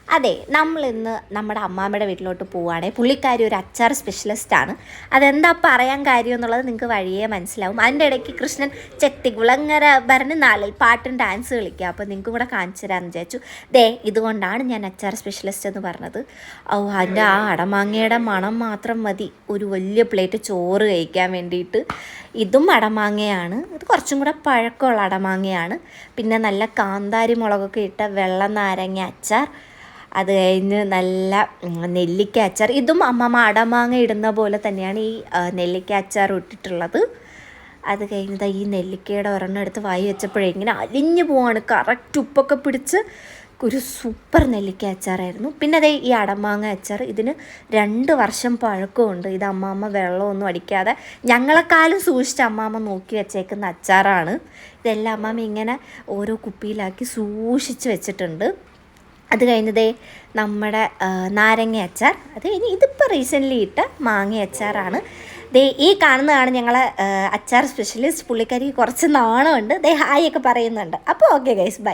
അതെ, നമ്മളിന്ന് നമ്മുടെ അമ്മാമ്മയുടെ വീട്ടിലോട്ട് പോവുകയാണെങ്കിൽ പുള്ളിക്കാരി ഒരു അച്ചാർ സ്പെഷ്യലിസ്റ്റാണ്. അതെന്താ പറയാൻ കാര്യം എന്നുള്ളത് നിങ്ങൾക്ക് വഴിയേ മനസ്സിലാവും. അതിൻ്റെ ഇടയ്ക്ക് കൃഷ്ണൻ ചെത്തികുളങ്ങര പറഞ്ഞ് നാളിൽ പാട്ടും ഡാൻസ് കളിക്കുക. അപ്പോൾ നിങ്ങൾക്കും കൂടെ കാണിച്ചു തരാമെന്ന് വിചാരിച്ചു. ഇതുകൊണ്ടാണ് ഞാൻ അച്ചാർ സ്പെഷ്യലിസ്റ്റ് എന്ന് പറഞ്ഞത്. അതിൻ്റെ ആ അടമാങ്ങയുടെ മണം മാത്രം മതി ഒരു വലിയ പ്ലേറ്റ് ചോറ് കഴിക്കാൻ വേണ്ടിയിട്ട്. ഇതും അടമാങ്ങയാണ്. ഇത് കുറച്ചും കൂടെ പഴക്കമുള്ള അടമാങ്ങയാണ്. പിന്നെ നല്ല കാന്താരി മുളകൊക്കെ ഇട്ട വെള്ള നാരങ്ങ അച്ചാർ, അത് കഴിഞ്ഞ് നല്ല നെല്ലിക്ക അച്ചാർ. ഇതും അമ്മമ്മ അടമാങ്ങ ഇടുന്ന പോലെ തന്നെയാണ് ഈ നെല്ലിക്ക അച്ചാർ ഇട്ടിട്ടുള്ളത്. അത് കഴിഞ്ഞത് ഈ നെല്ലിക്കയുടെ ഒരെണ്ണം എടുത്ത് വായി വെച്ചപ്പോഴേ ഇങ്ങനെ അലിഞ്ഞു പോവാണ്. കറക്റ്റ് ഉപ്പൊക്കെ പിടിച്ച് ഒരു സൂപ്പർ നെല്ലിക്ക അച്ചാറായിരുന്നു. പിന്നെ അതേ ഈ അടമാങ്ങ അച്ചാർ, ഇതിന് 2 വർഷം പഴക്കമുണ്ട്. ഇത് അമ്മാമ്മ വെള്ളമൊന്നും അടിക്കാതെ ഞങ്ങളെക്കാളും സൂക്ഷിച്ച് അമ്മാമ്മ നോക്കി വെച്ചേക്കുന്ന അച്ചാറാണ്. ഇതെല്ലാം അമ്മാമ്മ ഇങ്ങനെ ഓരോ കുപ്പിയിലാക്കി സൂക്ഷിച്ച് വെച്ചിട്ടുണ്ട്. അത് കഴിഞ്ഞതേ നമ്മുടെ നാരങ്ങ അച്ചാർ. അത് കഴിഞ്ഞ് ഇതിപ്പോൾ റീസെൻ്റ്ലി ഇട്ട മാങ്ങ അച്ചാറാണ്. ഈ കാണുന്നതാണ് ഞങ്ങളെ അച്ചാർ സ്പെഷ്യലിസ്റ്റ്. പുള്ളിക്കാരി കുറച്ച് നാണമുണ്ട്. ഹായ് ഒക്കെ പറയുന്നുണ്ട്. അപ്പോൾ ഓക്കെ ഗൈസ്, ബൈ.